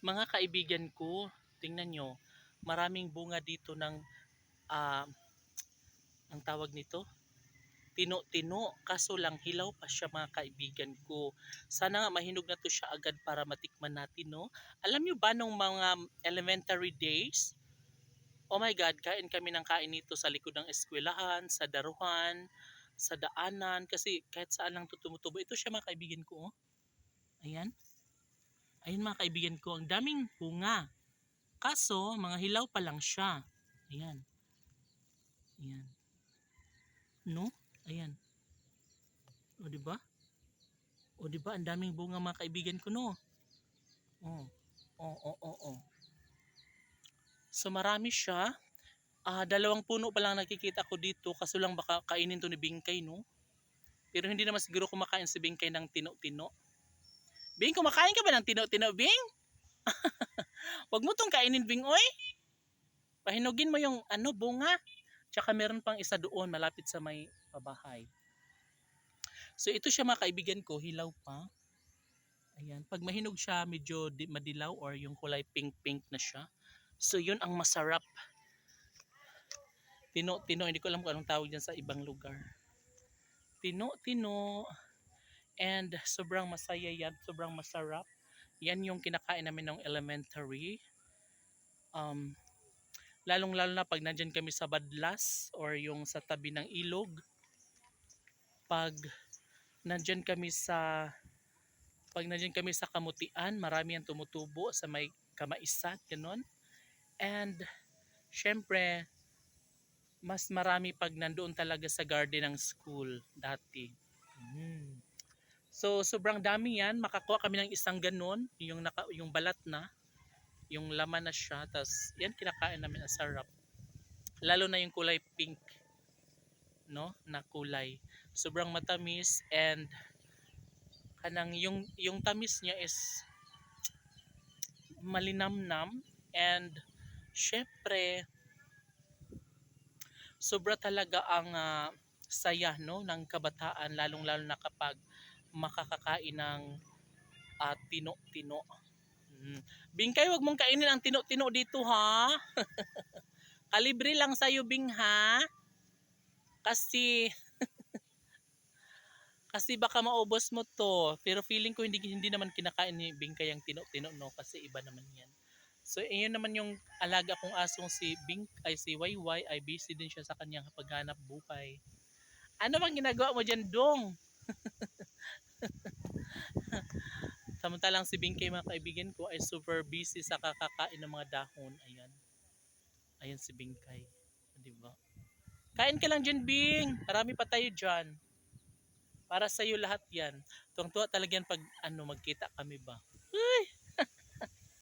Mga kaibigan ko, tingnan nyo, maraming bunga dito ng, ah, ang tawag nito, tino-tino. Kaso lang hilaw pa siya mga kaibigan ko. Sana nga mahinog na to siya agad para matikman natin, no? Alam nyo ba nung mga elementary days, oh my God, kain kami ng kain nito sa likod ng eskwelahan, sa daruhan, sa daanan, kasi kahit saan lang to tumutubo. Ito siya mga kaibigan ko, oh. Ayan. Ayan mga kaibigan ko, ang daming bunga. Kaso, mga hilaw pa lang siya. Ayan. Ayan. No? Ayan. O, di ba? O, di ba? Ang daming bunga mga kaibigan ko, no? Oh. Oh, oh, oh, oh. So, marami siya. Dalawang puno pa lang nakikita ko dito. Kaso lang baka kainin to ni Bingkay, no? Pero hindi naman siguro kumakain si Bingkay ng tino-tino. Bing, kumakain ka ba ng tino-tino, Bing? Huwag mo tong kainin, Bing, oy. Pahinugin mo yung bunga. Tsaka meron pang isa doon malapit sa may pabahay. So ito siya mga kaibigan ko, hilaw pa. Ayan, pag mahinog siya medyo madilaw or yung kulay pink-pink na siya. So yun ang masarap. Tino-tino, hindi ko alam kung anong tawag dyan sa ibang lugar. Tino-tino. And sobrang masaya yan, sobrang masarap. Yan yung kinakain namin ng elementary. Lalong-lalo na pag nandyan kami sa Badlas or yung sa tabi ng ilog. Pag nandyan kami sa Kamutian, marami ang tumutubo sa may Kamaisat, ganun. And syempre, mas marami pag nandoon talaga sa garden ng school dati. So sobrang dami yan, makakuha kami ng isang ganun, yung balat na, yung laman na siya, tas yan kinakain namin, ang sarap. Lalo na yung kulay pink, no, na kulay. Sobrang matamis and kanang yung tamis niya is malinamnam and syempre sobra talaga ang saya, no, ng kabataan, lalong-lalo na kapag makakakain ng tino-tino. Bingkay, wag mong kainin ang tino-tino dito, ha? Kalibre lang sa'yo, Bing, ha? Kasi baka maubos mo to. Pero feeling ko hindi naman kinakain ni Bingkay ang tino-tino, no? Kasi iba naman yan. So, ayun naman yung alaga kong asong si Wayway, ay busy din siya sa kanyang paghanap buhay. Ano bang ginagawa mo dyan, Dong? Samantalang si Bingkay, mga kaibigan ko, ay super busy sa kakakain ng mga dahon. Ayan. Ayan si Bingkay. Diba? Kain ka lang dyan, Bing. Marami pa tayo dyan. Para sa'yo lahat yan. Tuwang-tuwa talaga yan pag magkita kami ba. Uy!